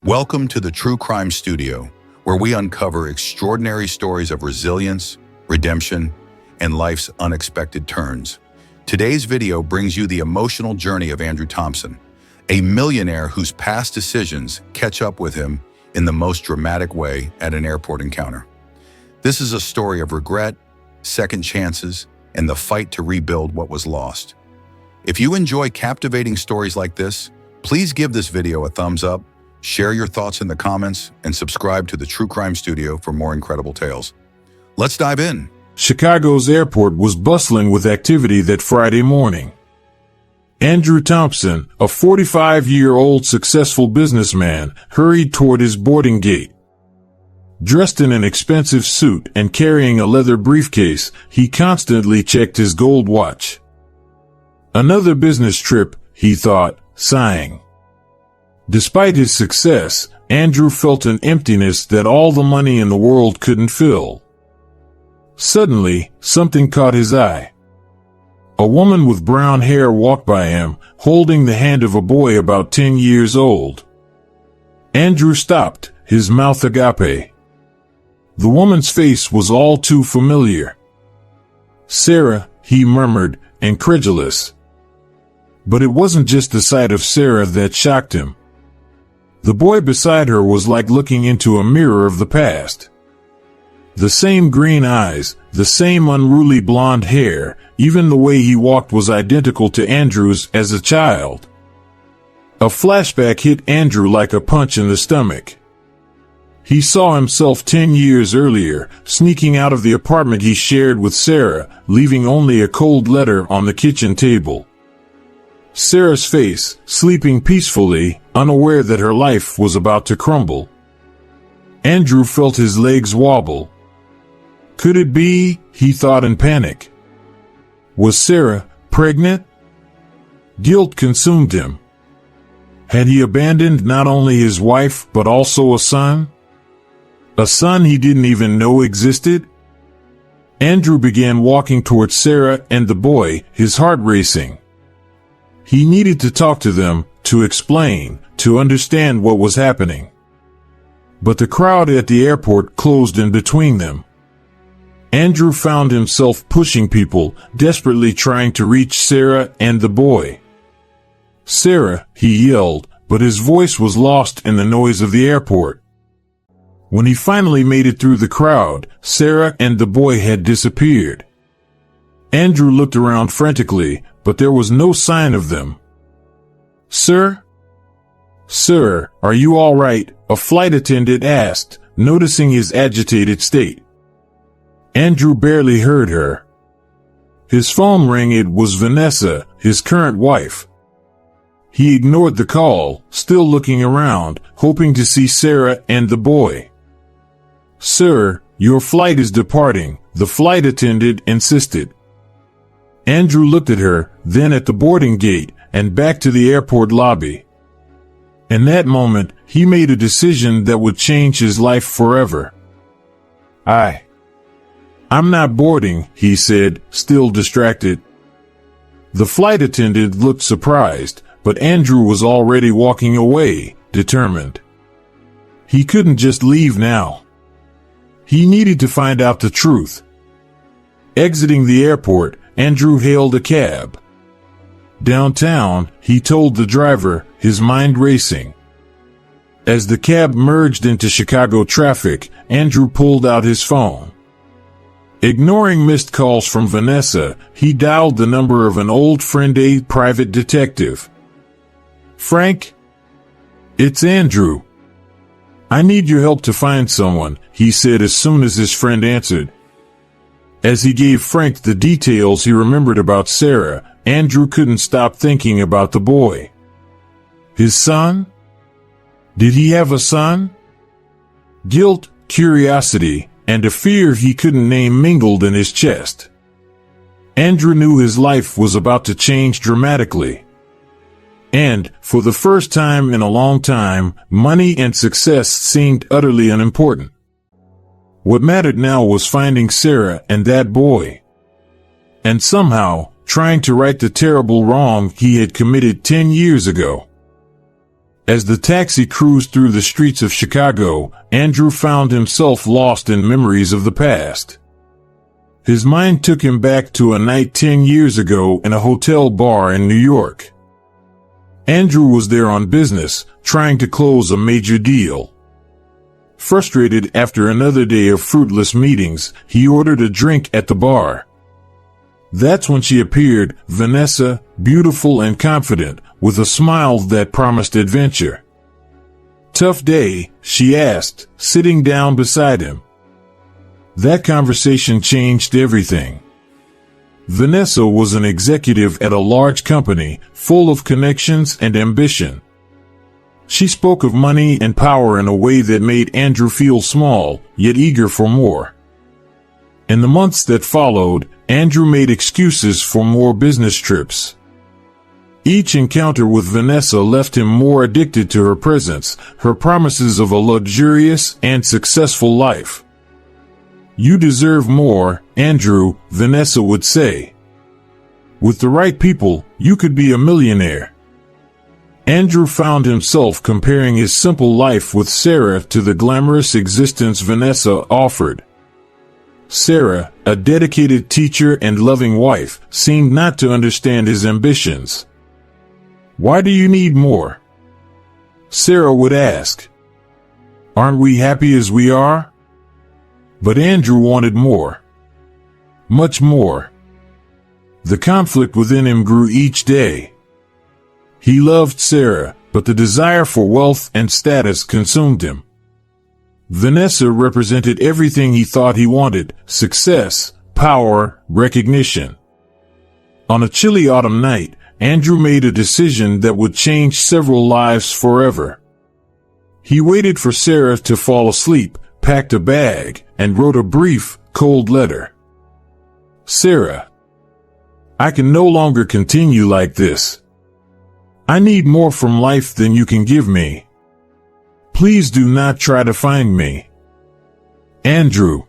Welcome to the True Crime Studio, where we uncover extraordinary stories of resilience, redemption, and life's unexpected turns. Today's video brings you the emotional journey of Andrew Thompson, a millionaire whose past decisions catch up with him in the most dramatic way at an airport encounter. This is a story of regret, second chances, and the fight to rebuild what was lost. If you enjoy captivating stories like this, please give this video a thumbs up, share your thoughts in the comments, and subscribe to the True Crime Studio for more incredible tales. Let's dive in. Chicago's airport was bustling with activity that Friday morning. Andrew Thompson, a 45-year-old successful businessman, hurried toward his boarding gate. Dressed in an expensive suit and carrying a leather briefcase, he constantly checked his gold watch. Another business trip, he thought, sighing. Despite his success, Andrew felt an emptiness that all the money in the world couldn't fill. Suddenly, something caught his eye. A woman with brown hair walked by him, holding the hand of a boy about 10 years old. Andrew stopped, his mouth agape. The woman's face was all too familiar. "Sarah," he murmured, incredulous. But it wasn't just the sight of Sarah that shocked him. The boy beside her was like looking into a mirror of the past. The same green eyes, the same unruly blonde hair, even the way he walked was identical to Andrew's as a child. A flashback hit Andrew like a punch in the stomach. He saw himself 10 years earlier, sneaking out of the apartment he shared with Sarah, leaving only a cold letter on the kitchen table. Sarah's face, sleeping peacefully, unaware that her life was about to crumble. Andrew felt his legs wobble. Could it be, he thought in panic. Was Sarah pregnant? Guilt consumed him. Had he abandoned not only his wife but also a son? A son he didn't even know existed? Andrew began walking towards Sarah and the boy, his heart racing. He needed to talk to them, to explain, to understand what was happening. But the crowd at the airport closed in between them. Andrew found himself pushing people, desperately trying to reach Sarah and the boy. "Sarah," he yelled, but his voice was lost in the noise of the airport. When he finally made it through the crowd, Sarah and the boy had disappeared. Andrew looked around frantically, but there was no sign of them. "Sir? Sir, are you all right?" a flight attendant asked, noticing his agitated state. Andrew barely heard her. His phone rang. It was Vanessa, his current wife. He ignored the call, still looking around, hoping to see Sarah and the boy. "Sir, your flight is departing," the flight attendant insisted. Andrew looked at her, then at the boarding gate, and back to the airport lobby. In that moment, he made a decision that would change his life forever. I'm not boarding," he said, still distracted. The flight attendant looked surprised, but Andrew was already walking away, determined. He couldn't just leave now. He needed to find out the truth. Exiting the airport, Andrew hailed a cab. Downtown, he told the driver, his mind racing. As the cab merged into Chicago traffic, Andrew pulled out his phone. Ignoring missed calls from Vanessa, he dialed the number of an old friend, a private detective. "Frank? It's Andrew. I need your help to find someone," he said as soon as his friend answered. As he gave Frank the details he remembered about Sarah, Andrew couldn't stop thinking about the boy. His son? Did he have a son? Guilt, curiosity, and a fear he couldn't name mingled in his chest. Andrew knew his life was about to change dramatically. And, for the first time in a long time, money and success seemed utterly unimportant. What mattered now was finding Sarah and that boy. And somehow, trying to right the terrible wrong he had committed 10 years ago. As the taxi cruised through the streets of Chicago, Andrew found himself lost in memories of the past. His mind took him back to a night 10 years ago in a hotel bar in New York. Andrew was there on business, trying to close a major deal. Frustrated after another day of fruitless meetings, he ordered a drink at the bar. That's when she appeared, Vanessa, beautiful and confident, with a smile that promised adventure. "Tough day?" she asked, sitting down beside him. That conversation changed everything. Vanessa was an executive at a large company, full of connections and ambition. She spoke of money and power in a way that made Andrew feel small, yet eager for more. In the months that followed, Andrew made excuses for more business trips. Each encounter with Vanessa left him more addicted to her presence, her promises of a luxurious and successful life. "You deserve more, Andrew," Vanessa would say. "With the right people, you could be a millionaire." Andrew found himself comparing his simple life with Sarah to the glamorous existence Vanessa offered. Sarah, a dedicated teacher and loving wife, seemed not to understand his ambitions. "Why do you need more?" Sarah would ask. "Aren't we happy as we are?" But Andrew wanted more. Much more. The conflict within him grew each day. He loved Sarah, but the desire for wealth and status consumed him. Vanessa represented everything he thought he wanted: success, power, recognition. On a chilly autumn night, Andrew made a decision that would change several lives forever. He waited for Sarah to fall asleep, packed a bag, and wrote a brief, cold letter. "Sarah, I can no longer continue like this. I need more from life than you can give me. Please do not try to find me. Andrew."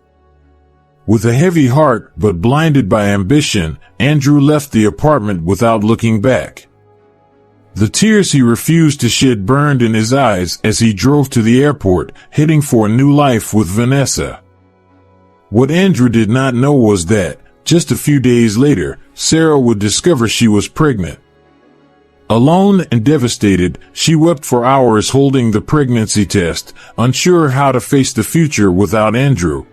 With a heavy heart but blinded by ambition, Andrew left the apartment without looking back. The tears he refused to shed burned in his eyes as he drove to the airport, heading for a new life with Vanessa. What Andrew did not know was that, just a few days later, Sarah would discover she was pregnant. Alone and devastated, she wept for hours holding the pregnancy test, unsure how to face the future without Andrew.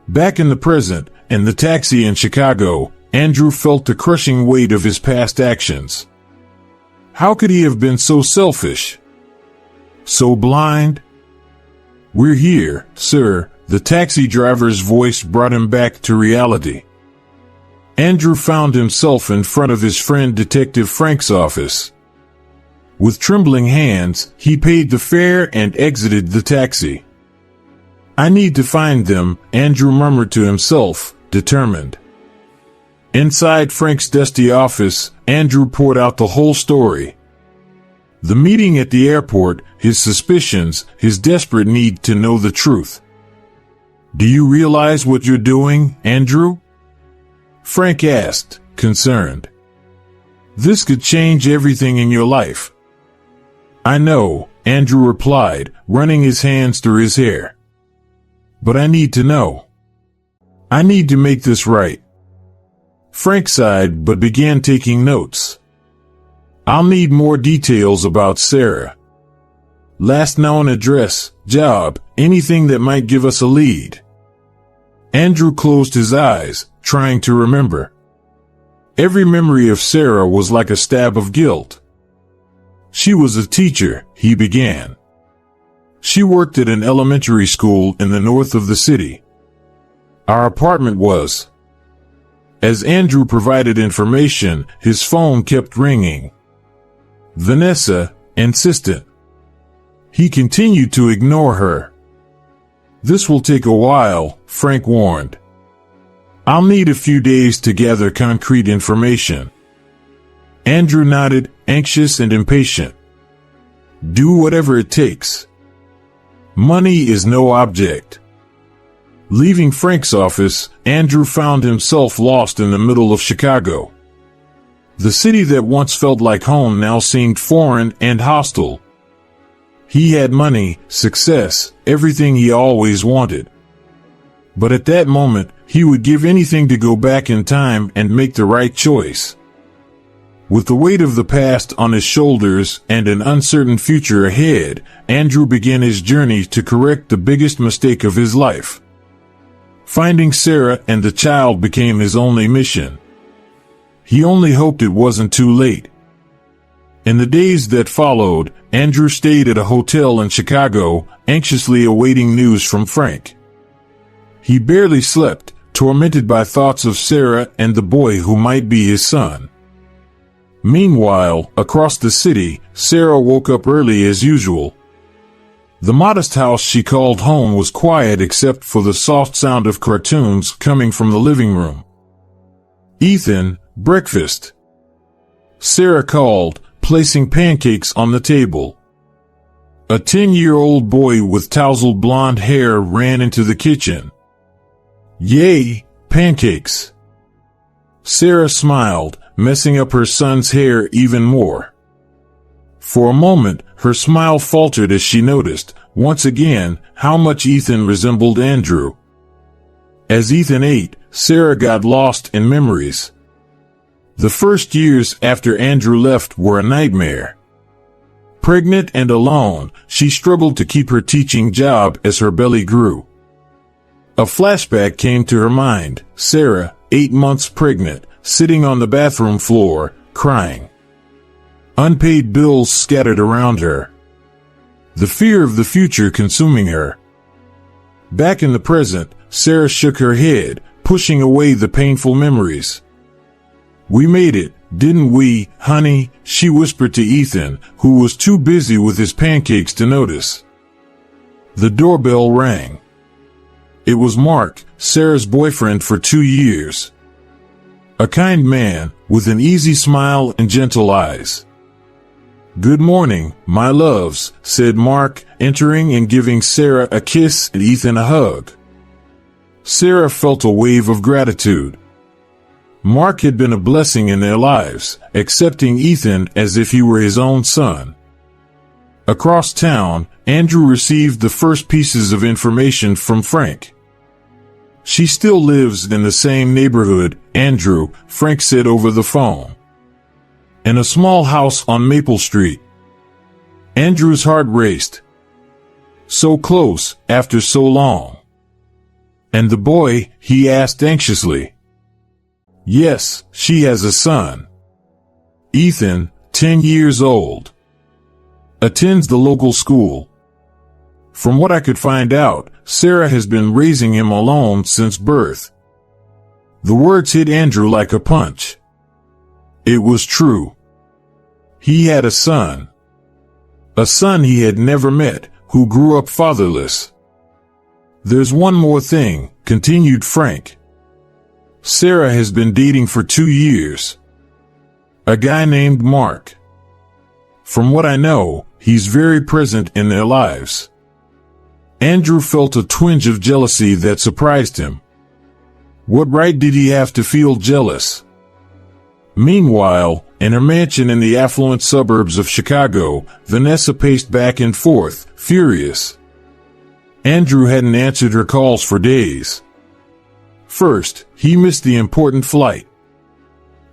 Back in the present, in the taxi in Chicago, Andrew felt the crushing weight of his past actions. How could he have been so selfish? So blind? "We're here, sir," the taxi driver's voice brought him back to reality. Andrew found himself in front of his friend Detective Frank's office. With trembling hands, he paid the fare and exited the taxi. "I need to find them," Andrew murmured to himself, determined. Inside Frank's dusty office, Andrew poured out the whole story. The meeting at the airport, his suspicions, his desperate need to know the truth. "Do you realize what you're doing, Andrew?" Frank asked, concerned. "This could change everything in your life." "I know," Andrew replied, running his hands through his hair. "But I need to know. I need to make this right." Frank sighed but began taking notes. "I'll need more details about Sarah. Last known address, job, anything that might give us a lead." Andrew closed his eyes, trying to remember. Every memory of Sarah was like a stab of guilt. "She was a teacher," he began. "She worked at an elementary school in the north of the city. Our apartment was." As Andrew provided information, his phone kept ringing. Vanessa, insistent. He continued to ignore her. "This will take a while," Frank warned. "I'll need a few days to gather concrete information." Andrew nodded, anxious and impatient. "Do whatever it takes. Money is no object." Leaving Frank's office, Andrew found himself lost in the middle of Chicago. The city that once felt like home now seemed foreign and hostile. He had money, success, everything he always wanted. But at that moment, he would give anything to go back in time and make the right choice. With the weight of the past on his shoulders and an uncertain future ahead, Andrew began his journey to correct the biggest mistake of his life. Finding Sarah and the child became his only mission. He only hoped it wasn't too late. In the days that followed, Andrew stayed at a hotel in Chicago, anxiously awaiting news from Frank. He barely slept, tormented by thoughts of Sarah and the boy who might be his son. Meanwhile, across the city, Sarah woke up early as usual. The modest house she called home was quiet except for the soft sound of cartoons coming from the living room. "Ethan, breakfast," Sarah called, placing pancakes on the table. A 10-year-old boy with tousled blonde hair ran into the kitchen. "Yay, pancakes!" Sarah smiled, messing up her son's hair even more. For a moment, her smile faltered as she noticed, once again, how much Ethan resembled Andrew. As Ethan ate, Sarah got lost in memories. The first years after Andrew left were a nightmare. Pregnant and alone, she struggled to keep her teaching job as her belly grew. A flashback came to her mind, Sarah, 8 months pregnant, sitting on the bathroom floor, crying. Unpaid bills scattered around her. The fear of the future consuming her. Back in the present, Sarah shook her head, pushing away the painful memories. "We made it, didn't we, honey?" she whispered to Ethan, who was too busy with his pancakes to notice. The doorbell rang. It was Mark, Sarah's boyfriend for 2 years. A kind man, with an easy smile and gentle eyes. "Good morning, my loves," said Mark, entering and giving Sarah a kiss and Ethan a hug. Sarah felt a wave of gratitude. Mark had been a blessing in their lives, accepting Ethan as if he were his own son. Across town, Andrew received the first pieces of information from Frank. "She still lives in the same neighborhood, Andrew," Frank said over the phone. "In a small house on Maple Street." Andrew's heart raced. So close, after so long. "And the boy?" he asked anxiously. "Yes, she has a son. Ethan, 10 years old. Attends the local school. From what I could find out, Sarah has been raising him alone since birth." The words hit Andrew like a punch. It was true. He had a son. A son he had never met, who grew up fatherless. "There's one more thing," continued Frank. "Sarah has been dating for 2 years. A guy named Mark. From what I know, he's very present in their lives." Andrew felt a twinge of jealousy that surprised him. What right did he have to feel jealous? Meanwhile, in her mansion in the affluent suburbs of Chicago, Vanessa paced back and forth, furious. Andrew hadn't answered her calls for days. First, he missed the important flight.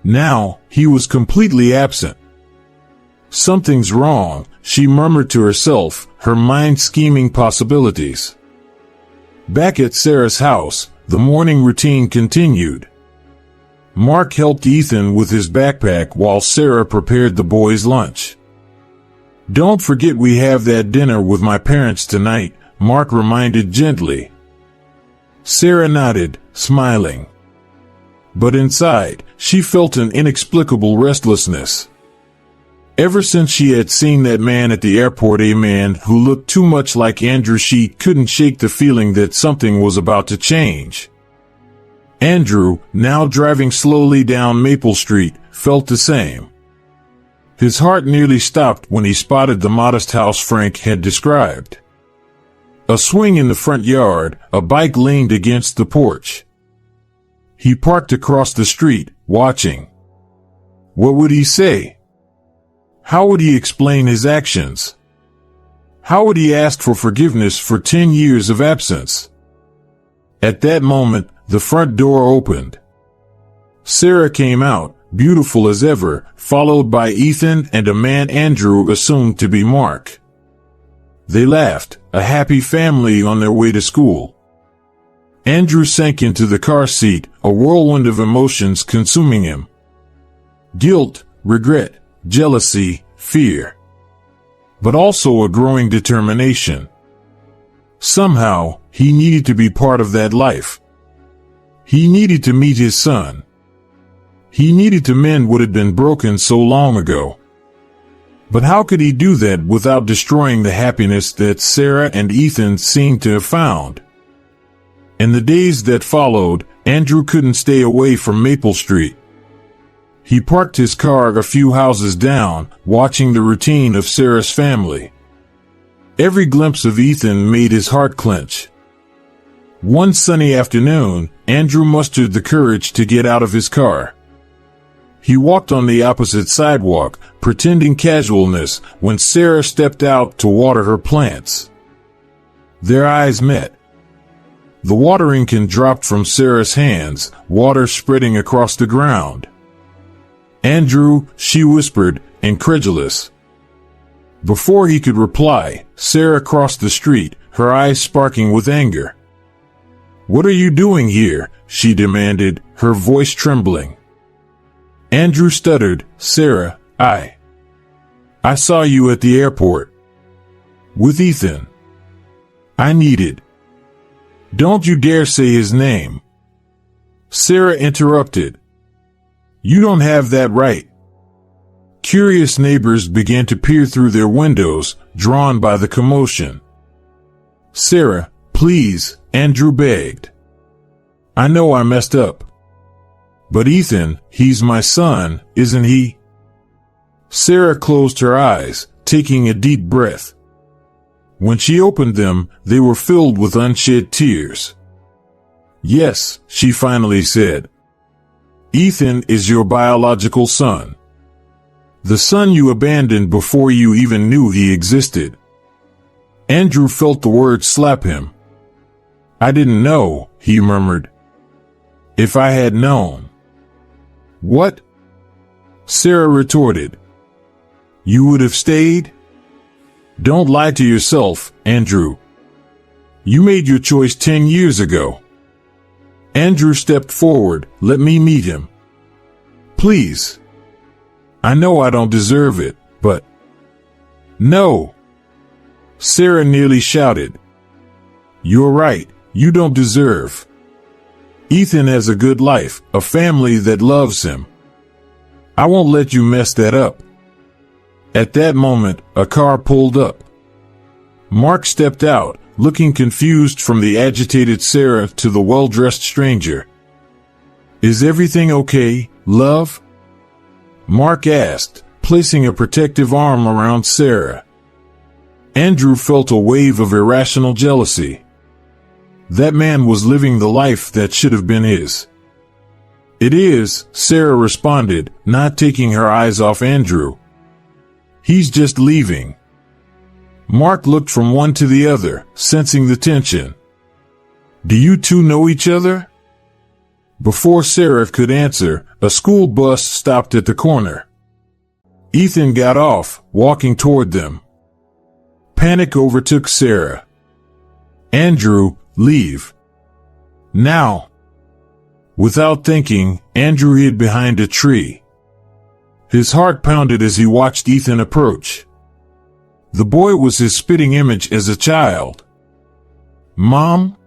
Now, he was completely absent. "Something's wrong," she murmured to herself, her mind scheming possibilities. Back at Sarah's house, the morning routine continued. Mark helped Ethan with his backpack while Sarah prepared the boys' lunch. "Don't forget we have that dinner with my parents tonight," Mark reminded gently. Sarah nodded, smiling. But inside, she felt an inexplicable restlessness. Ever since she had seen that man at the airport, a man who looked too much like Andrew, she couldn't shake the feeling that something was about to change. Andrew, now driving slowly down Maple Street, felt the same. His heart nearly stopped when he spotted the modest house Frank had described. A swing in the front yard, a bike leaned against the porch. He parked across the street, watching. What would he say? How would he explain his actions? How would he ask for forgiveness for 10 years of absence? At that moment, the front door opened. Sarah came out, beautiful as ever, followed by Ethan and a man Andrew assumed to be Mark. They laughed, a happy family on their way to school. Andrew sank into the car seat, a whirlwind of emotions consuming him. Guilt, regret, jealousy, fear. But also a growing determination. Somehow, he needed to be part of that life. He needed to meet his son. He needed to mend what had been broken so long ago. But how could he do that without destroying the happiness that Sarah and Ethan seemed to have found? In the days that followed, Andrew couldn't stay away from Maple Street. He parked his car a few houses down, watching the routine of Sarah's family. Every glimpse of Ethan made his heart clench. One sunny afternoon, Andrew mustered the courage to get out of his car. He walked on the opposite sidewalk, pretending casualness, when Sarah stepped out to water her plants. Their eyes met. The watering can dropped from Sarah's hands, water spreading across the ground. "Andrew," she whispered, incredulous. Before he could reply, Sarah crossed the street, her eyes sparking with anger. "What are you doing here?" she demanded, her voice trembling. Andrew stuttered, "Sarah, I saw you at the airport. With Ethan. I needed." "Don't you dare say his name." Sarah interrupted. "You don't have that right." Curious neighbors began to peer through their windows, drawn by the commotion. "Sarah, please," Andrew begged. "I know I messed up. But Ethan, he's my son, isn't he?" Sarah closed her eyes, taking a deep breath. When she opened them, they were filled with unshed tears. "Yes," she finally said. "Ethan is your biological son. The son you abandoned before you even knew he existed." Andrew felt the words slap him. "I didn't know," he murmured. "If I had known." "What?" Sarah retorted. "You would have stayed?" "Don't lie to yourself, Andrew. You made your choice 10 years ago." Andrew stepped forward. "Let me meet him. Please. I know I don't deserve it, but—" "No!" Sarah nearly shouted. "You're right, you don't deserve. Ethan has a good life, a family that loves him. I won't let you mess that up." At that moment, a car pulled up. Mark stepped out, looking confused from the agitated Sarah to the well-dressed stranger. "Is everything okay, love?" Mark asked, placing a protective arm around Sarah. Andrew felt a wave of irrational jealousy. That man was living the life that should have been his. "It is," Sarah responded, not taking her eyes off Andrew. "He's just leaving." Mark looked from one to the other, sensing the tension. "Do you two know each other?" Before Sarah could answer, a school bus stopped at the corner. Ethan got off, walking toward them. Panic overtook Sarah. "Andrew, leave. Now." Without thinking, Andrew hid behind a tree. His heart pounded as he watched Ethan approach. The boy was his spitting image as a child. "Mom?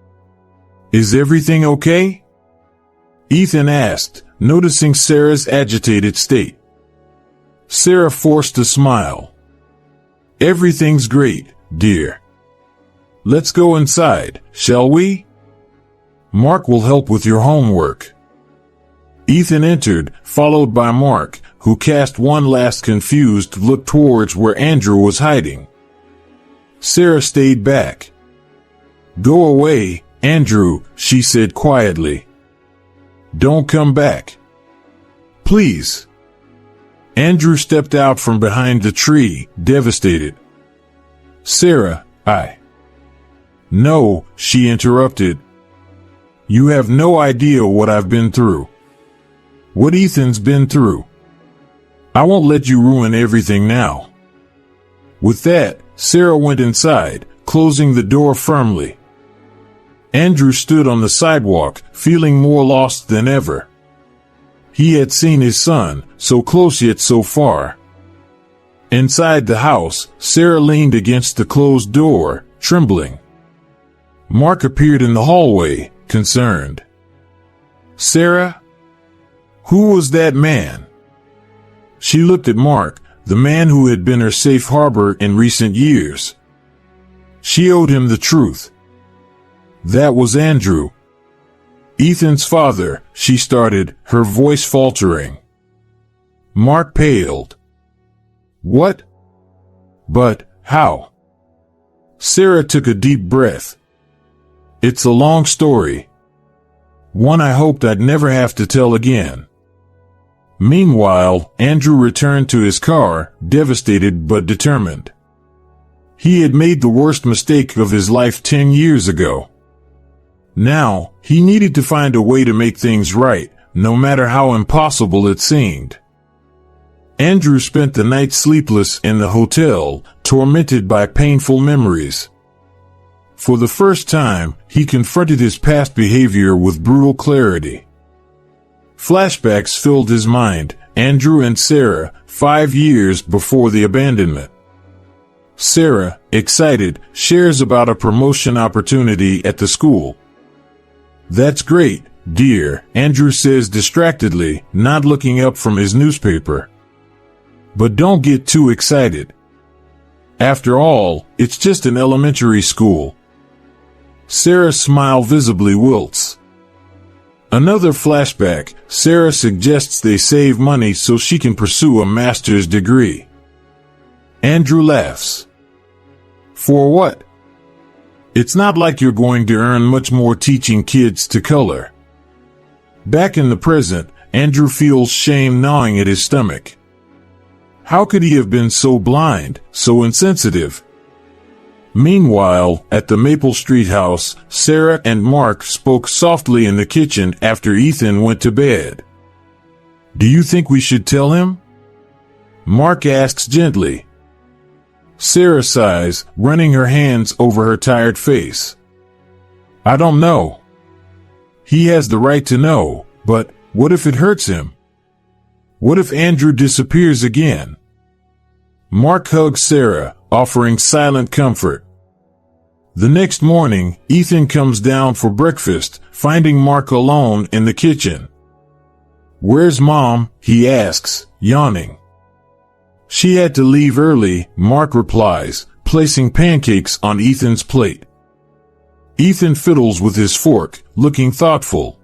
Is everything okay?" Ethan asked, noticing Sarah's agitated state. Sarah forced a smile. "Everything's great, dear. Let's go inside, shall we? Mark will help with your homework." Ethan entered, followed by Mark, who cast one last confused look towards where Andrew was hiding. Sarah stayed back. "Go away, Andrew," she said quietly. "Don't come back. Please." Andrew stepped out from behind the tree, devastated. Sarah, No, she interrupted. You have no idea what I've been through. What Ethan's been through. I won't let you ruin everything now. With that, Sarah went inside, closing the door firmly. Andrew stood on the sidewalk, feeling more lost than ever. He had seen his son, so close yet so far. Inside the house, Sarah leaned against the closed door, trembling. Mark appeared in the hallway, concerned. Sarah? Who was that man? She looked at Mark, the man who had been her safe harbor in recent years. She owed him the truth. That was Andrew. Ethan's father, she started, her voice faltering. Mark paled. What? But, how? Sarah took a deep breath. It's a long story. One I hoped I'd never have to tell again. Meanwhile, Andrew returned to his car, devastated but determined. He had made the worst mistake of his life 10 years ago. Now, he needed to find a way to make things right, no matter how impossible it seemed. Andrew spent the night sleepless in the hotel, tormented by painful memories. For the first time, he confronted his past behavior with brutal clarity. Flashbacks filled his mind, Andrew and Sarah, 5 years before the abandonment. Sarah, excited, shares about a promotion opportunity at the school. That's great, dear, Andrew says distractedly, not looking up from his newspaper. But don't get too excited. After all, it's just an elementary school. Sarah's smile visibly wilts. Another flashback, Sarah suggests they save money so she can pursue a master's degree. Andrew laughs. For what? It's not like you're going to earn much more teaching kids to color. Back in the present, Andrew feels shame gnawing at his stomach. How could he have been so blind, so insensitive? Meanwhile, at the Maple Street house, Sarah and Mark spoke softly in the kitchen after Ethan went to bed. Do you think we should tell him? Mark asks gently. Sarah sighs, running her hands over her tired face. I don't know. He has the right to know, but what if it hurts him? What if Andrew disappears again? Mark hugs Sarah, offering silent comfort. The next morning, Ethan comes down for breakfast, finding Mark alone in the kitchen. Where's Mom? He asks, yawning. She had to leave early, Mark replies, placing pancakes on Ethan's plate. Ethan fiddles with his fork, looking thoughtful.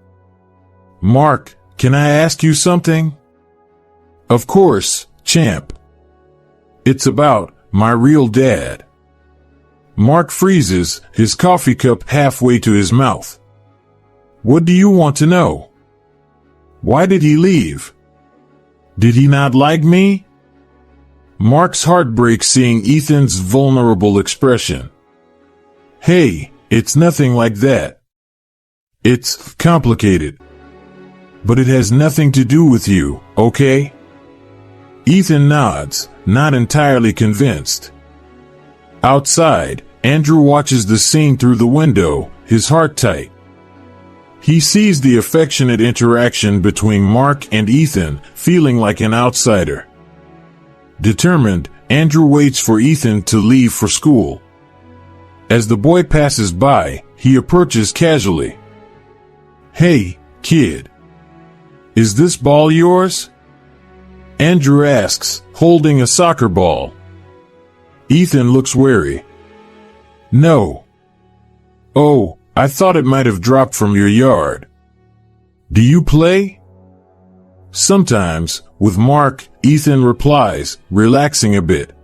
Mark, can I ask you something? Of course, champ. It's about my real dad. Mark freezes, his coffee cup halfway to his mouth. What do you want to know? Why did he leave? Did he not like me? Mark's heart breaks seeing Ethan's vulnerable expression. Hey, it's nothing like that. It's complicated. But it has nothing to do with you, okay? Ethan nods, not entirely convinced. Outside, Andrew watches the scene through the window, his heart tight. He sees the affectionate interaction between Mark and Ethan, feeling like an outsider. Determined, Andrew waits for Ethan to leave for school. As the boy passes by, he approaches casually. Hey, kid. Is this ball yours? Andrew asks, holding a soccer ball. Ethan looks wary. No. Oh, I thought it might have dropped from your yard. Do you play? Sometimes, with Mark, Ethan replies, relaxing a bit.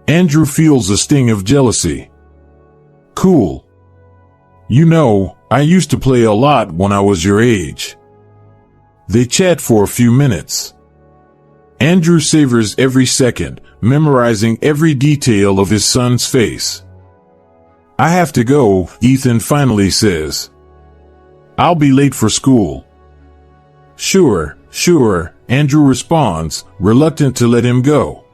Andrew feels a sting of jealousy. Cool. You know, I used to play a lot when I was your age. They chat for a few minutes. Andrew savors every second, memorizing every detail of his son's face. "I have to go," Ethan finally says. "I'll be late for school." Sure, Andrew responds, reluctant to let him go.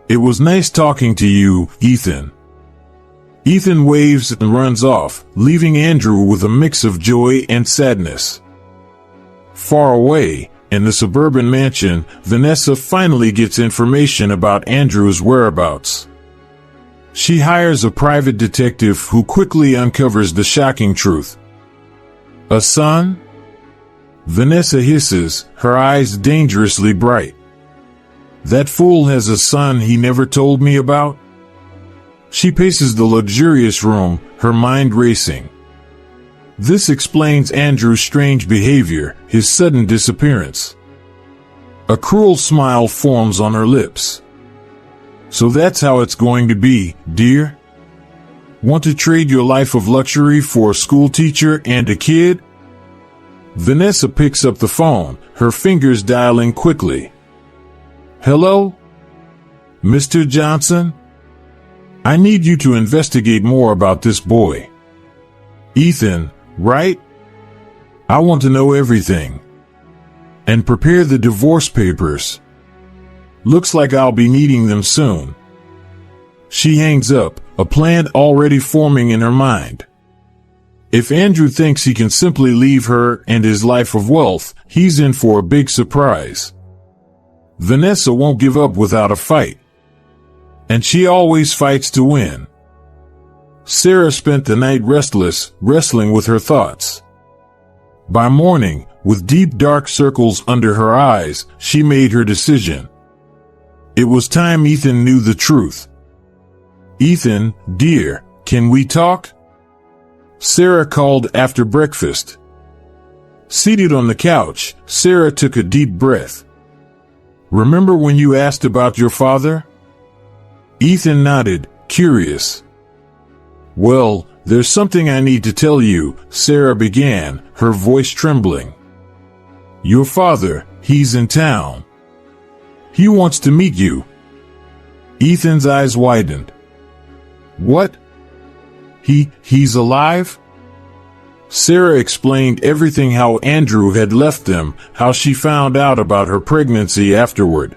"It was nice talking to you, Ethan." Ethan waves and runs off, leaving Andrew with a mix of joy and sadness. Far away, in the suburban mansion, Vanessa finally gets information about Andrew's whereabouts. She hires a private detective who quickly uncovers the shocking truth. "A son?" Vanessa hisses, her eyes dangerously bright. "That fool has a son he never told me about?" She paces the luxurious room, her mind racing. This explains Andrew's strange behavior, his sudden disappearance. A cruel smile forms on her lips. "So that's how it's going to be, dear? Want to trade your life of luxury for a school teacher and a kid?" Vanessa picks up the phone, her fingers dialing quickly. "Hello? Mr. Johnson? I need you to investigate more about this boy. Ethan, right? I want to know everything. And prepare the divorce papers. Looks like I'll be needing them soon." She hangs up, a plan already forming in her mind. If Andrew thinks he can simply leave her and his life of wealth, he's in for a big surprise. Vanessa won't give up without a fight. And she always fights to win. Sarah spent the night restless, wrestling with her thoughts. By morning, with deep dark circles under her eyes, she made her decision. It was time Ethan knew the truth. "Ethan, dear, can we talk?" Sarah called after breakfast. Seated on the couch, Sarah took a deep breath. "Remember when you asked about your father?" Ethan nodded, curious. "Well, there's something I need to tell you," Sarah began, her voice trembling. "Your father, he's in town. He wants to meet you." Ethan's eyes widened. "What? He's alive?" Sarah explained everything, how Andrew had left them, how she found out about her pregnancy afterward.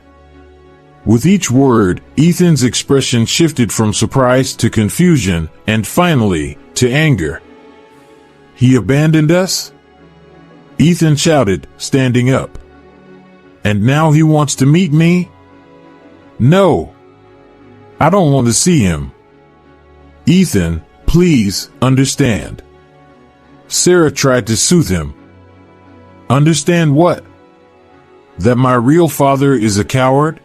With each word, Ethan's expression shifted from surprise to confusion, and finally, to anger. "He abandoned us?" Ethan shouted, standing up. "And now he wants to meet me? No. I don't want to see him. Ethan, please, understand." Sarah tried to soothe him. "Understand what? That my real father is a coward?"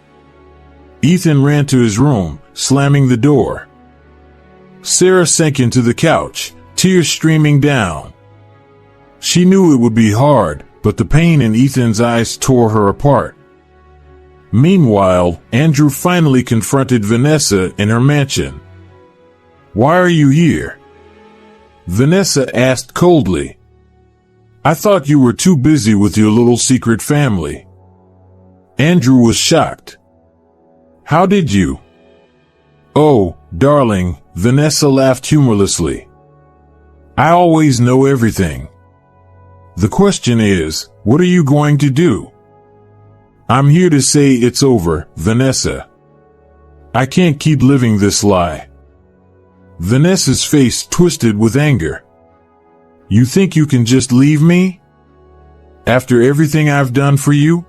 Ethan ran to his room, slamming the door. Sarah sank into the couch, tears streaming down. She knew it would be hard, but the pain in Ethan's eyes tore her apart. Meanwhile, Andrew finally confronted Vanessa in her mansion. "Why are you here?" Vanessa asked coldly. "I thought you were too busy with your little secret family." Andrew was shocked. "How did you?" "Oh, darling," Vanessa laughed humorlessly. "I always know everything. The question is, what are you going to do?" "I'm here to say it's over, Vanessa. I can't keep living this lie." Vanessa's face twisted with anger. "You think you can just leave me? After everything I've done for you?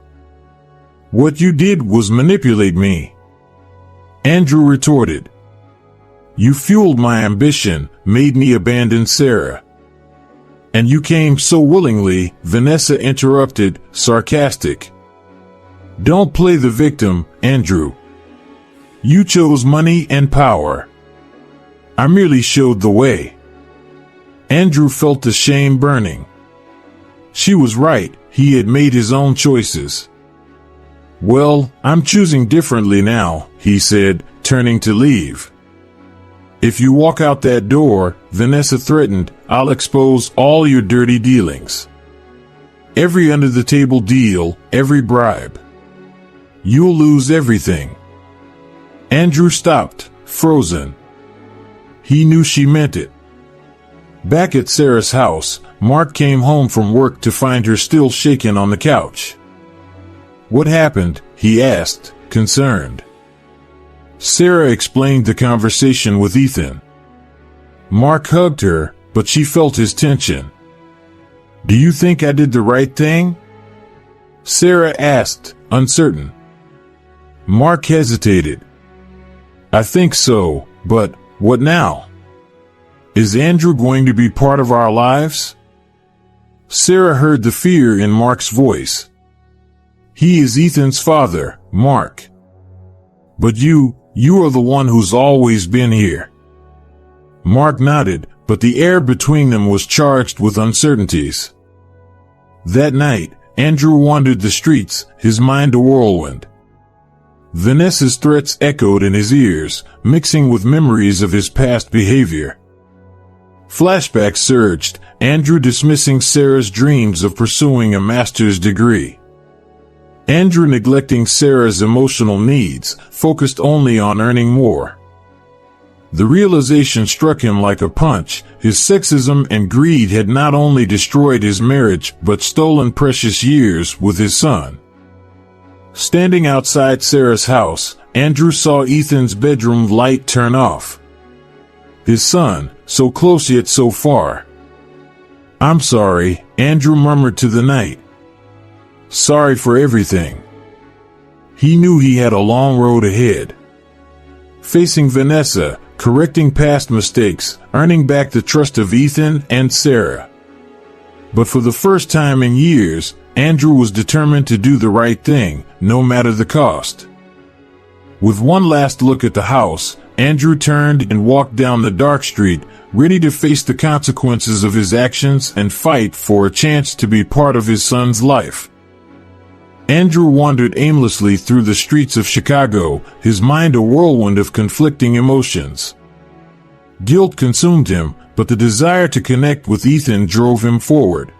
What you did was manipulate me." Andrew retorted. "You fueled my ambition, made me abandon Sarah. And you came so willingly," Vanessa interrupted, sarcastic. "Don't play the victim, Andrew. You chose money and power. I merely showed the way." Andrew felt the shame burning. She was right, he had made his own choices. "Well, I'm choosing differently now," he said, turning to leave. "If you walk out that door," Vanessa threatened, "I'll expose all your dirty dealings. Every under-the-table deal, every bribe. You'll lose everything." Andrew stopped, frozen. He knew she meant it. Back at Sarah's house, Mark came home from work to find her still shaken on the couch. "What happened?" he asked, concerned. Sarah explained the conversation with Ethan. Mark hugged her, but she felt his tension. "Do you think I did the right thing?" Sarah asked, uncertain. Mark hesitated. "I think so, but what now? Is Andrew going to be part of our lives?" Sarah heard the fear in Mark's voice. "He is Ethan's father, Mark. But you are the one who's always been here." Mark nodded, but the air between them was charged with uncertainties. That night, Andrew wandered the streets, his mind a whirlwind. Vanessa's threats echoed in his ears, mixing with memories of his past behavior. Flashbacks surged, Andrew dismissing Sarah's dreams of pursuing a master's degree. Andrew neglecting Sarah's emotional needs, focused only on earning more. The realization struck him like a punch. His sexism and greed had not only destroyed his marriage but stolen precious years with his son. Standing outside Sarah's house, Andrew saw Ethan's bedroom light turn off. His son, so close yet so far. "I'm sorry," Andrew murmured to the night. "Sorry for everything." He knew he had a long road ahead. Facing Vanessa, correcting past mistakes, earning back the trust of Ethan and Sarah. But for the first time in years, Andrew was determined to do the right thing, no matter the cost. With one last look at the house, Andrew turned and walked down the dark street, ready to face the consequences of his actions and fight for a chance to be part of his son's life. Andrew wandered aimlessly through the streets of Chicago, his mind a whirlwind of conflicting emotions. Guilt consumed him, but the desire to connect with Ethan drove him forward.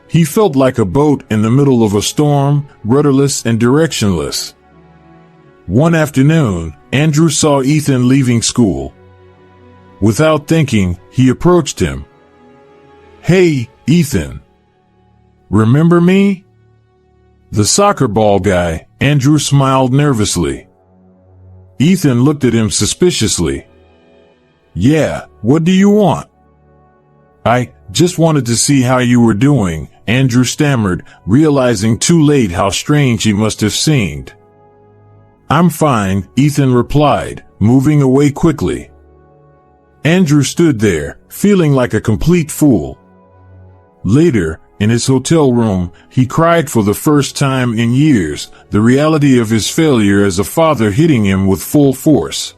He felt like a boat in the middle of a storm, rudderless and directionless. One afternoon, Andrew saw Ethan leaving school. Without thinking, he approached him. "Hey, Ethan. Remember me?" The soccer ball guy, Andrew smiled nervously. Ethan looked at him suspiciously. "Yeah, what do you want?" "I just wanted to see how you were doing," Andrew stammered, realizing too late how strange he must have seemed. "I'm fine," Ethan replied, moving away quickly. Andrew stood there, feeling like a complete fool. Later, in his hotel room, he cried for the first time in years, the reality of his failure as a father hitting him with full force.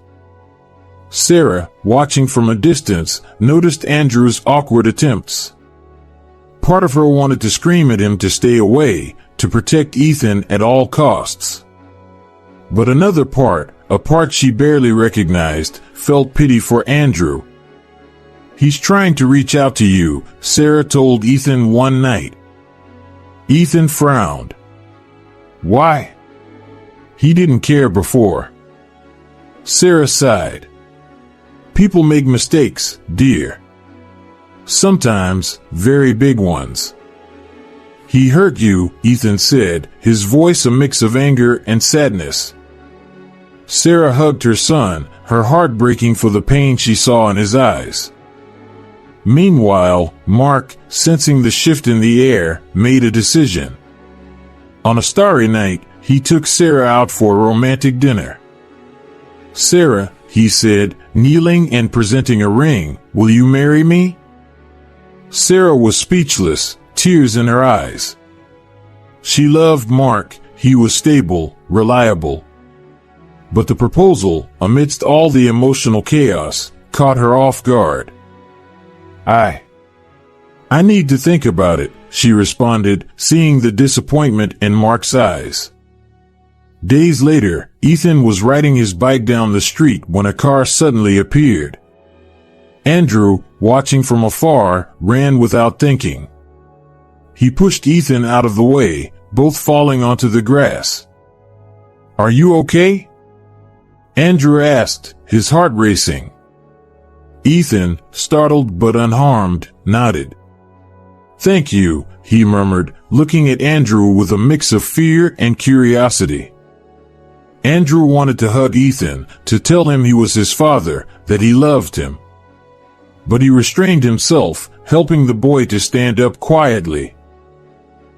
Sarah, watching from a distance, noticed Andrew's awkward attempts. Part of her wanted to scream at him to stay away, to protect Ethan at all costs. But another part, a part she barely recognized, felt pity for Andrew. "He's trying to reach out to you," Sarah told Ethan one night. Ethan frowned. "Why?" He didn't care before. Sarah sighed. "People make mistakes, dear. Sometimes, very big ones." "He hurt you," Ethan said, his voice a mix of anger and sadness. Sarah hugged her son, her heart breaking for the pain she saw in his eyes. Meanwhile, Mark, sensing the shift in the air, made a decision. On a starry night, he took Sarah out for a romantic dinner. "Sarah," he said, kneeling and presenting a ring, "will you marry me?" Sarah was speechless, tears in her eyes. She loved Mark, he was stable, reliable. But the proposal, amidst all the emotional chaos, caught her off guard. I need to think about it," she responded, seeing the disappointment in Mark's eyes. Days later, Ethan was riding his bike down the street when a car suddenly appeared. Andrew, watching from afar, ran without thinking. He pushed Ethan out of the way, both falling onto the grass. "Are you okay?" Andrew asked, his heart racing. Ethan, startled but unharmed, nodded. "Thank you," he murmured, looking at Andrew with a mix of fear and curiosity. Andrew wanted to hug Ethan, to tell him he was his father, that he loved him. But he restrained himself, helping the boy to stand up quietly.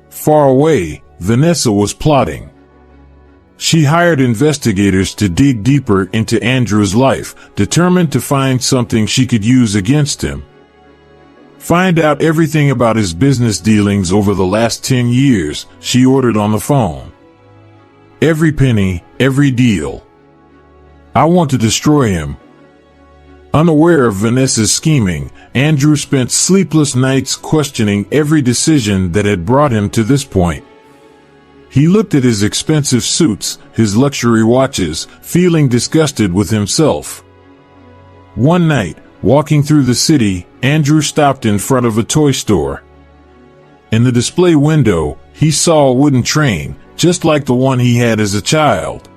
Far away, Vanessa was plotting. She hired investigators to dig deeper into Andrew's life, determined to find something she could use against him. Find out everything about his business dealings over the last 10 years, she ordered on the phone. Every penny, every deal. I want to destroy him. Unaware of Vanessa's scheming, Andrew spent sleepless nights questioning every decision that had brought him to this point. He looked at his expensive suits, his luxury watches, feeling disgusted with himself. One night, walking through the city, Andrew stopped in front of a toy store. In the display window, he saw a wooden train, just like the one he had as a child.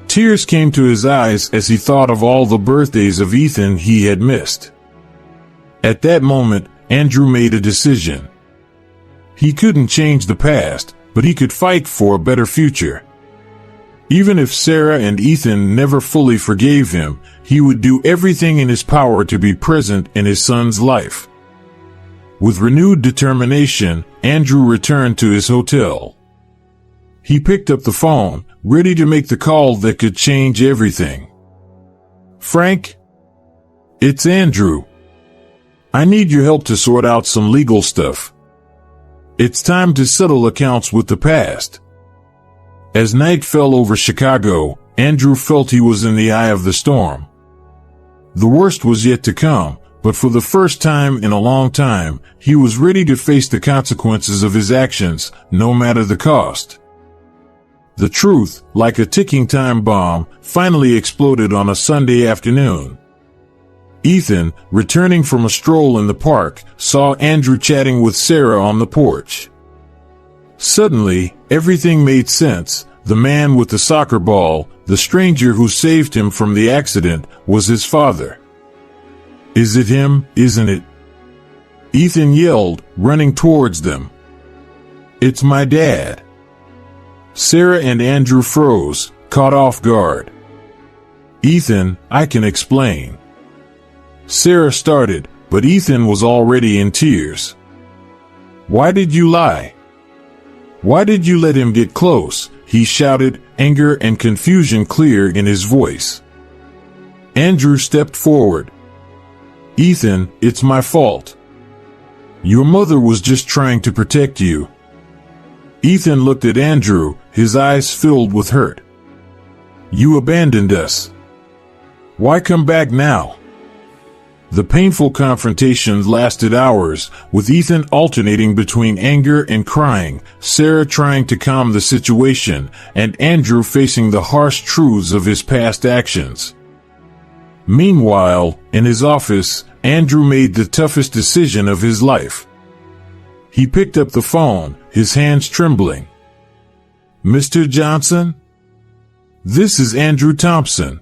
Tears came to his eyes as he thought of all the birthdays of Ethan he had missed. At that moment, Andrew made a decision. He couldn't change the past, but he could fight for a better future. Even if Sarah and Ethan never fully forgave him, he would do everything in his power to be present in his son's life. With renewed determination, Andrew returned to his hotel. He picked up the phone, ready to make the call that could change everything. "Frank? It's Andrew. I need your help to sort out some legal stuff. It's time to settle accounts with the past." As night fell over Chicago, Andrew felt he was in the eye of the storm. The worst was yet to come, but for the first time in a long time, he was ready to face the consequences of his actions, no matter the cost. The truth, like a ticking time bomb, finally exploded on a Sunday afternoon. Ethan, returning from a stroll in the park, saw Andrew chatting with Sarah on the porch. Suddenly, everything made sense. The man with the soccer ball, the stranger who saved him from the accident, was his father. "Is it him, isn't it?" Ethan yelled, running towards them. "It's my dad." Sarah and Andrew froze, caught off guard. "Ethan, I can explain." Sarah started, but Ethan was already in tears. "Why did you lie? Why did you let him get close?" he shouted, anger and confusion clear in his voice. Andrew stepped forward. "Ethan, it's my fault. Your mother was just trying to protect you." Ethan looked at Andrew, his eyes filled with hurt. "You abandoned us. Why come back now?" The painful confrontations lasted hours, with Ethan alternating between anger and crying, Sarah trying to calm the situation, and Andrew facing the harsh truths of his past actions. Meanwhile, in his office, Andrew made the toughest decision of his life. He picked up the phone, his hands trembling. "Mr. Johnson? This is Andrew Thompson.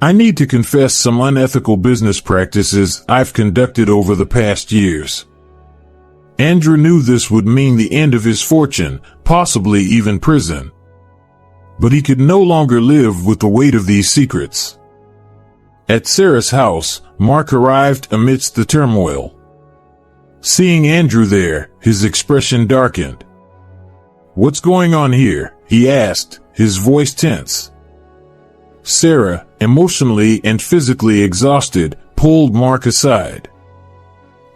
I need to confess some unethical business practices I've conducted over the past years." Andrew knew this would mean the end of his fortune, possibly even prison. But he could no longer live with the weight of these secrets. At Sarah's house, Mark arrived amidst the turmoil. Seeing Andrew there, his expression darkened. "What's going on here?" he asked, his voice tense. Sarah, emotionally and physically exhausted, pulled Mark aside.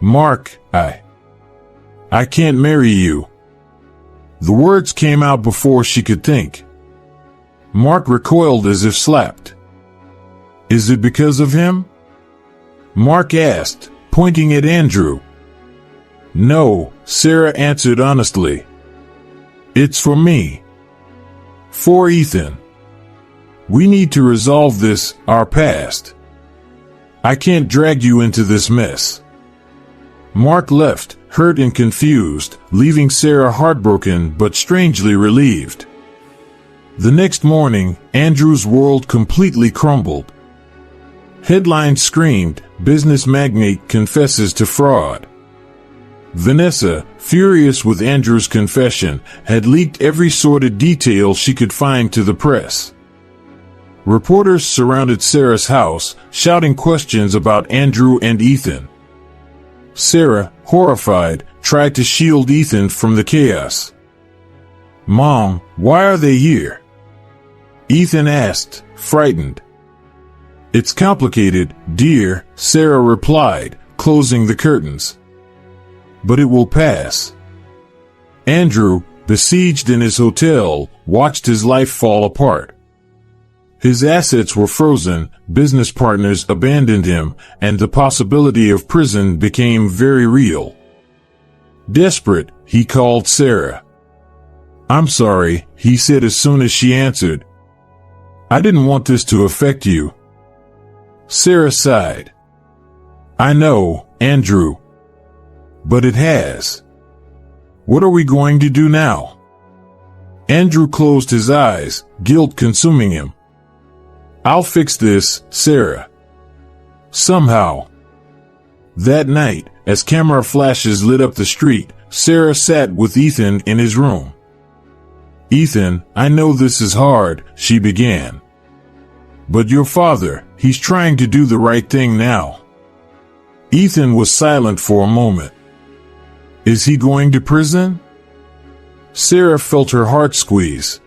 "Mark, I can't marry you." The words came out before she could think. Mark recoiled as if slapped. "Is it because of him?" Mark asked, pointing at Andrew. "No," Sarah answered honestly. "It's for me. For Ethan. We need to resolve this, our past. I can't drag you into this mess." Mark left, hurt and confused, leaving Sarah heartbroken but strangely relieved. The next morning, Andrew's world completely crumbled. Headlines screamed, "Business magnate confesses to fraud." Vanessa, furious with Andrew's confession, had leaked every sordid detail she could find to the press. Reporters surrounded Sarah's house, shouting questions about Andrew and Ethan. Sarah, horrified, tried to shield Ethan from the chaos. "Mom, why are they here?" Ethan asked, frightened. "It's complicated, dear," Sarah replied, closing the curtains. "But it will pass." Andrew, besieged in his hotel, watched his life fall apart. His assets were frozen, business partners abandoned him, and the possibility of prison became very real. Desperate, he called Sarah. "I'm sorry," he said as soon as she answered. "I didn't want this to affect you." Sarah sighed. "I know, Andrew. But it has. What are we going to do now?" Andrew closed his eyes, guilt consuming him. "I'll fix this, Sarah. Somehow." That night, as camera flashes lit up the street, Sarah sat with Ethan in his room. "Ethan, I know this is hard," she began. "But your father, he's trying to do the right thing now." Ethan was silent for a moment. "Is he going to prison?" Sarah felt her heart squeeze.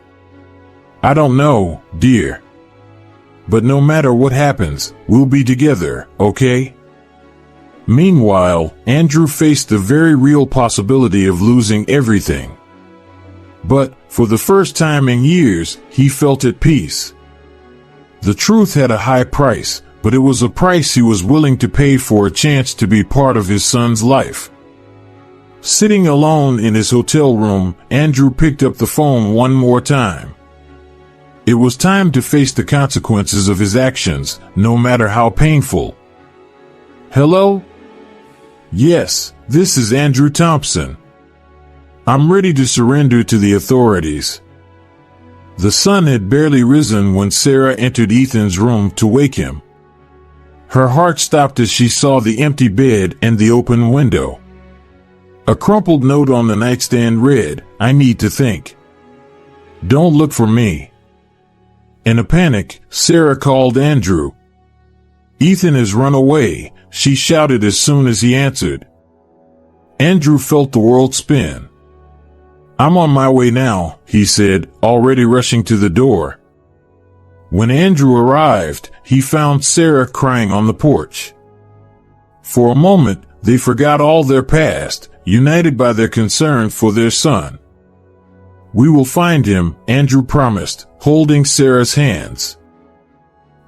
"I don't know, dear. But no matter what happens, we'll be together, okay?" Meanwhile, Andrew faced the very real possibility of losing everything. But, for the first time in years, he felt at peace. The truth had a high price, but it was a price he was willing to pay for a chance to be part of his son's life. Sitting alone in his hotel room, Andrew picked up the phone one more time. It was time to face the consequences of his actions, no matter how painful. "Hello? Yes, this is Andrew Thompson. I'm ready to surrender to the authorities." The sun had barely risen when Sarah entered Ethan's room to wake him. Her heart stopped as she saw the empty bed and the open window. A crumpled note on the nightstand read, "I need to think. Don't look for me." In a panic, Sarah called Andrew. "Ethan has run away," she shouted as soon as he answered. Andrew felt the world spin. "I'm on my way now," he said, already rushing to the door. When Andrew arrived, he found Sarah crying on the porch. For a moment, they forgot all their past, united by their concern for their son. "We will find him," Andrew promised, holding Sarah's hands.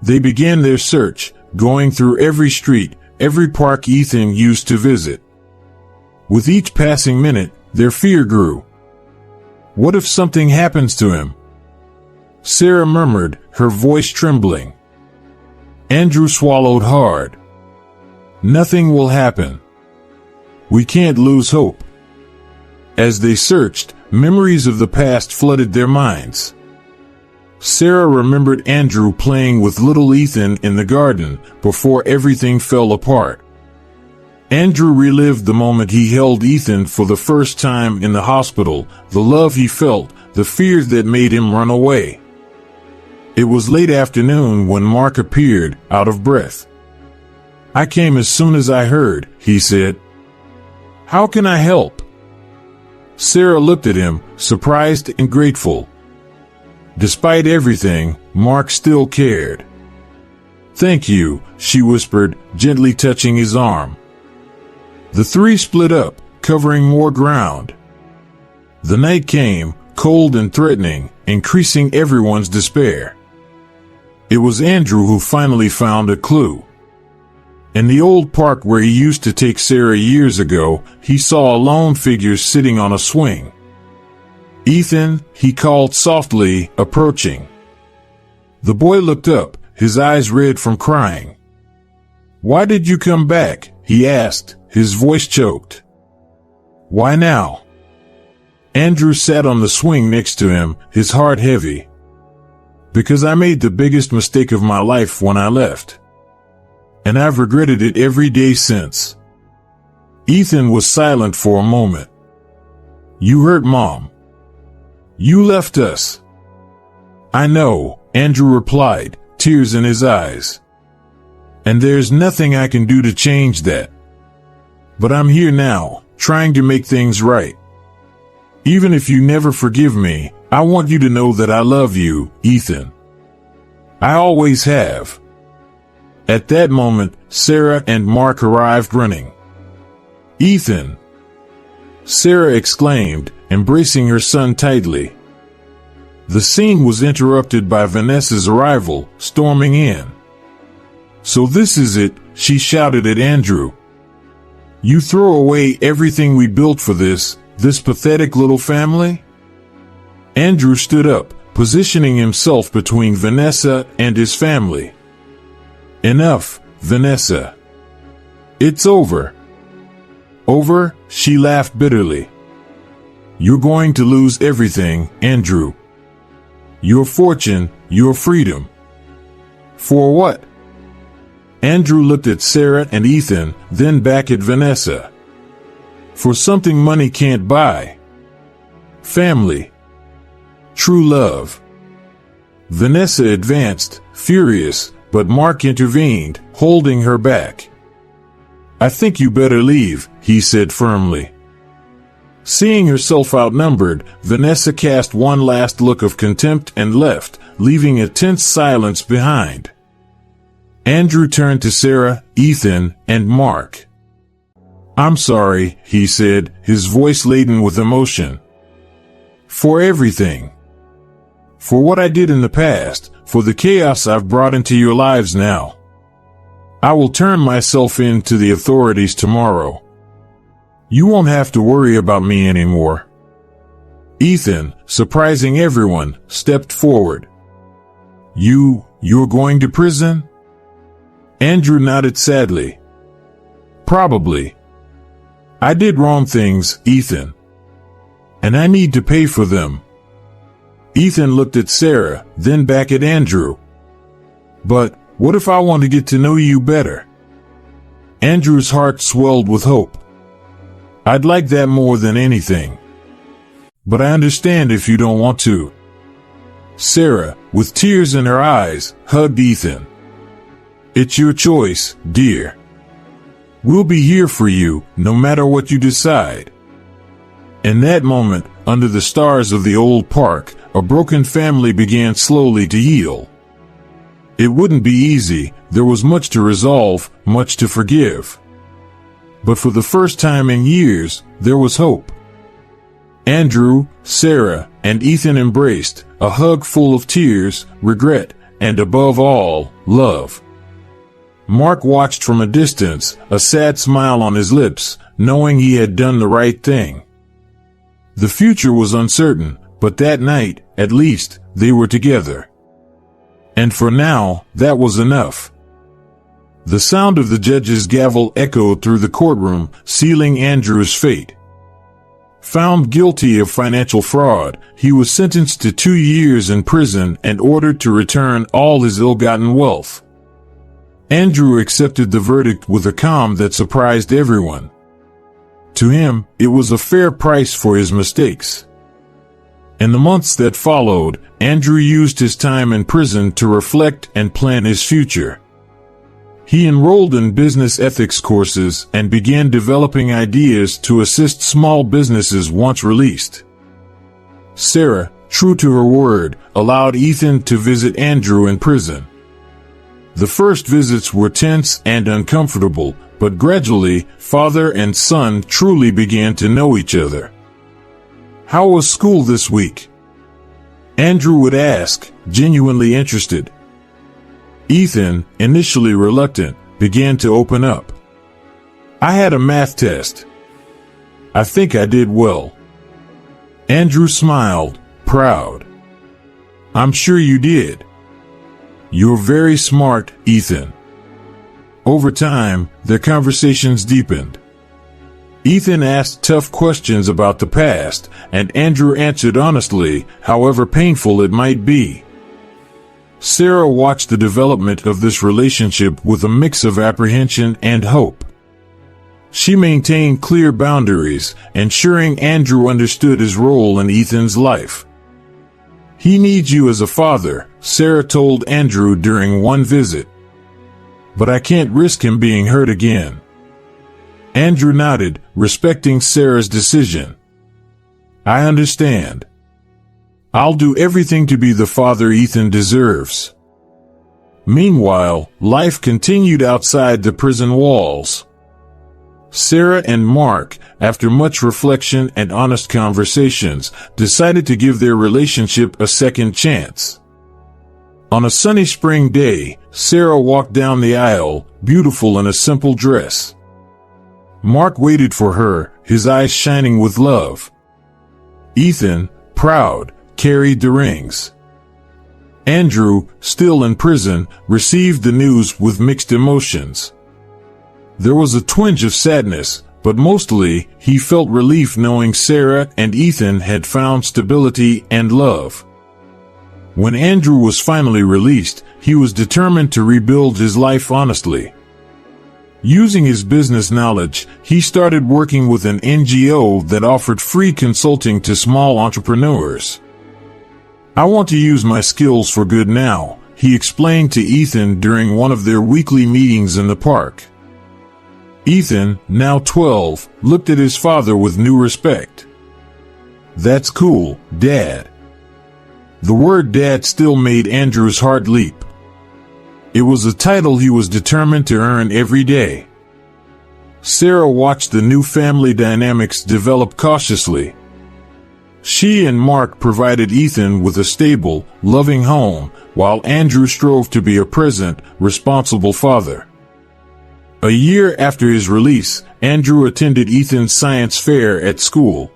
They began their search, going through every street, every park Ethan used to visit. With each passing minute, their fear grew. What if something happens to him? Sarah murmured, her voice trembling. Andrew swallowed hard. Nothing will happen. We can't lose hope. As they searched, memories of the past flooded their minds. Sarah remembered Andrew playing with little Ethan in the garden before everything fell apart. Andrew relived the moment he held Ethan for the first time in the hospital, the love he felt, the fears that made him run away. It was late afternoon when Mark appeared, out of breath. I came as soon as I heard, he said. How can I help? Sarah looked at him, surprised and grateful. Despite everything, Mark still cared. Thank you, she whispered, gently touching his arm. The three split up, covering more ground. The night came, cold and threatening, increasing everyone's despair. It was Andrew who finally found a clue. In the old park where he used to take Sarah years ago, he saw a lone figure sitting on a swing. Ethan, he called softly, approaching. The boy looked up, his eyes red from crying. Why did you come back? He asked, his voice choked. Why now? Andrew sat on the swing next to him, his heart heavy. Because I made the biggest mistake of my life when I left. And I've regretted it every day since. Ethan was silent for a moment. You hurt Mom. You left us. I know, Andrew replied, tears in his eyes. And there's nothing I can do to change that. But I'm here now, trying to make things right. Even if you never forgive me, I want you to know that I love you, Ethan. I always have. At that moment, Sarah and Mark arrived running. Ethan! Sarah exclaimed, embracing her son tightly. The scene was interrupted by Vanessa's arrival, storming in. So this is it, she shouted at Andrew. You throw away everything we built for this pathetic little family? Andrew stood up, positioning himself between Vanessa and his family. Enough, Vanessa. It's over. Over? She laughed bitterly. You're going to lose everything, Andrew. Your fortune, your freedom. For what? Andrew looked at Sarah and Ethan, then back at Vanessa. For something money can't buy. Family. True love. Vanessa advanced, furious, but Mark intervened, holding her back. I think you better leave, he said firmly. Seeing herself outnumbered, Vanessa cast one last look of contempt and left, leaving a tense silence behind. Andrew turned to Sarah, Ethan, and Mark. I'm sorry, he said, his voice laden with emotion. For everything. For what I did in the past, for the chaos I've brought into your lives now. I will turn myself in to the authorities tomorrow. You won't have to worry about me anymore. Ethan, surprising everyone, stepped forward. You're going to prison? Andrew nodded sadly. Probably. I did wrong things, Ethan. And I need to pay for them. Ethan looked at Sarah, then back at Andrew. But what if I want to get to know you better? Andrew's heart swelled with hope. I'd like that more than anything. But I understand if you don't want to. Sarah, with tears in her eyes, hugged Ethan. It's your choice, dear. We'll be here for you, no matter what you decide. In that moment, under the stars of the old park, a broken family began slowly to heal. It wouldn't be easy, there was much to resolve, much to forgive. But for the first time in years, there was hope. Andrew, Sarah, and Ethan embraced, a hug full of tears, regret, and above all, love. Mark watched from a distance, a sad smile on his lips, knowing he had done the right thing. The future was uncertain, but that night, at least, they were together. And for now, that was enough. The sound of the judge's gavel echoed through the courtroom, sealing Andrew's fate. Found guilty of financial fraud, he was sentenced to 2 years in prison and ordered to return all his ill-gotten wealth. Andrew accepted the verdict with a calm that surprised everyone. To him, it was a fair price for his mistakes. In the months that followed, Andrew used his time in prison to reflect and plan his future. He enrolled in business ethics courses and began developing ideas to assist small businesses once released. Sarah, true to her word, allowed Ethan to visit Andrew in prison. The first visits were tense and uncomfortable, but gradually, father and son truly began to know each other. How was school this week? Andrew would ask, genuinely interested. Ethan, initially reluctant, began to open up. I had a math test. I think I did well. Andrew smiled, proud. I'm sure you did. You're very smart, Ethan. Over time, their conversations deepened. Ethan asked tough questions about the past, and Andrew answered honestly, however painful it might be. Sarah watched the development of this relationship with a mix of apprehension and hope. She maintained clear boundaries, ensuring Andrew understood his role in Ethan's life. "He needs you as a father," Sarah told Andrew during one visit. "But I can't risk him being hurt again." Andrew nodded, respecting Sarah's decision. "I understand. I'll do everything to be the father Ethan deserves." Meanwhile, life continued outside the prison walls. Sarah and Mark, after much reflection and honest conversations, decided to give their relationship a second chance. On a sunny spring day, Sarah walked down the aisle, beautiful in a simple dress. Mark waited for her, his eyes shining with love. Ethan, proud, carried the rings. Andrew, still in prison, received the news with mixed emotions. There was a twinge of sadness, but mostly, he felt relief knowing Sarah and Ethan had found stability and love. When Andrew was finally released, he was determined to rebuild his life honestly. Using his business knowledge, he started working with an NGO that offered free consulting to small entrepreneurs. "I want to use my skills for good now," he explained to Ethan during one of their weekly meetings in the park. Ethan, now 12, looked at his father with new respect. "That's cool, Dad." The word Dad still made Andrew's heart leap. It was a title he was determined to earn every day. Sarah watched the new family dynamics develop cautiously. She and Mark provided Ethan with a stable, loving home, while Andrew strove to be a present, responsible father. A year after his release, Andrew attended Ethan's science fair at school.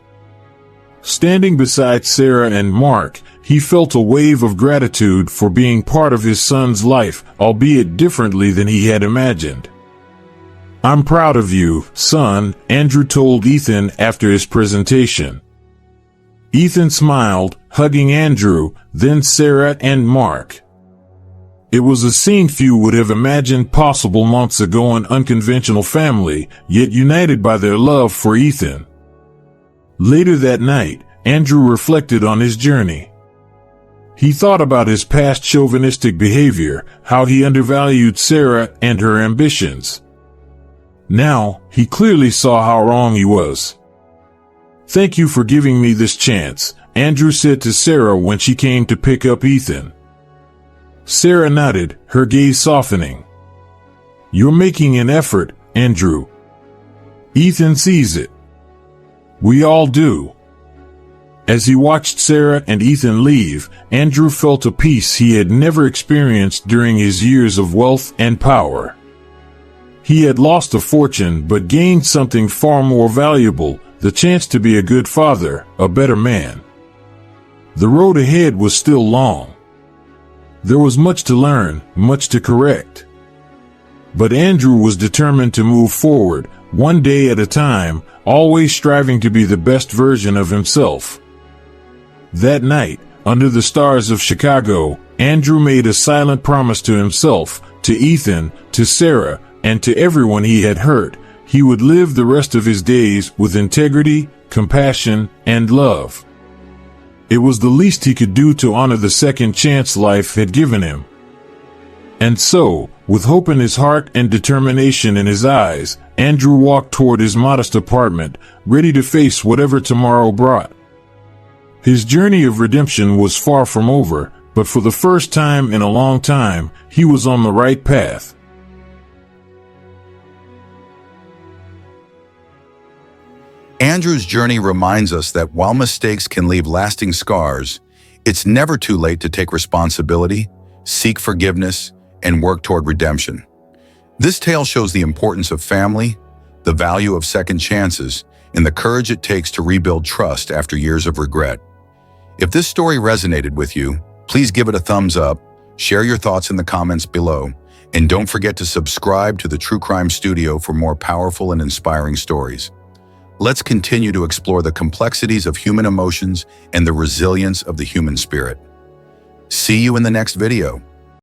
Standing beside Sarah and Mark, he felt a wave of gratitude for being part of his son's life, albeit differently than he had imagined. "I'm proud of you, son," Andrew told Ethan after his presentation. Ethan smiled, hugging Andrew, then Sarah and Mark. It was a scene few would have imagined possible months ago, an unconventional family, yet united by their love for Ethan. Later that night, Andrew reflected on his journey. He thought about his past chauvinistic behavior, how he undervalued Sarah and her ambitions. Now, he clearly saw how wrong he was. "Thank you for giving me this chance," Andrew said to Sarah when she came to pick up Ethan. Sarah nodded, her gaze softening. "You're making an effort, Andrew. Ethan sees it. We all do." As he watched Sarah and Ethan leave, Andrew felt a peace he had never experienced during his years of wealth and power. He had lost a fortune but gained something far more valuable, the chance to be a good father, a better man. The road ahead was still long. There was much to learn, much to correct. But Andrew was determined to move forward, one day at a time, always striving to be the best version of himself. That night, under the stars of Chicago, Andrew made a silent promise to himself, to Ethan, to Sarah, and to everyone he had hurt. He would live the rest of his days with integrity, compassion, and love. It was the least he could do to honor the second chance life had given him. And so, with hope in his heart and determination in his eyes, Andrew walked toward his modest apartment, ready to face whatever tomorrow brought. His journey of redemption was far from over, but for the first time in a long time, he was on the right path. Andrew's journey reminds us that while mistakes can leave lasting scars, it's never too late to take responsibility, seek forgiveness, and work toward redemption. This tale shows the importance of family, the value of second chances, and the courage it takes to rebuild trust after years of regret. If this story resonated with you, please give it a thumbs up, share your thoughts in the comments below, and don't forget to subscribe to the True Crime Studio for more powerful and inspiring stories. Let's continue to explore the complexities of human emotions and the resilience of the human spirit. See you in the next video.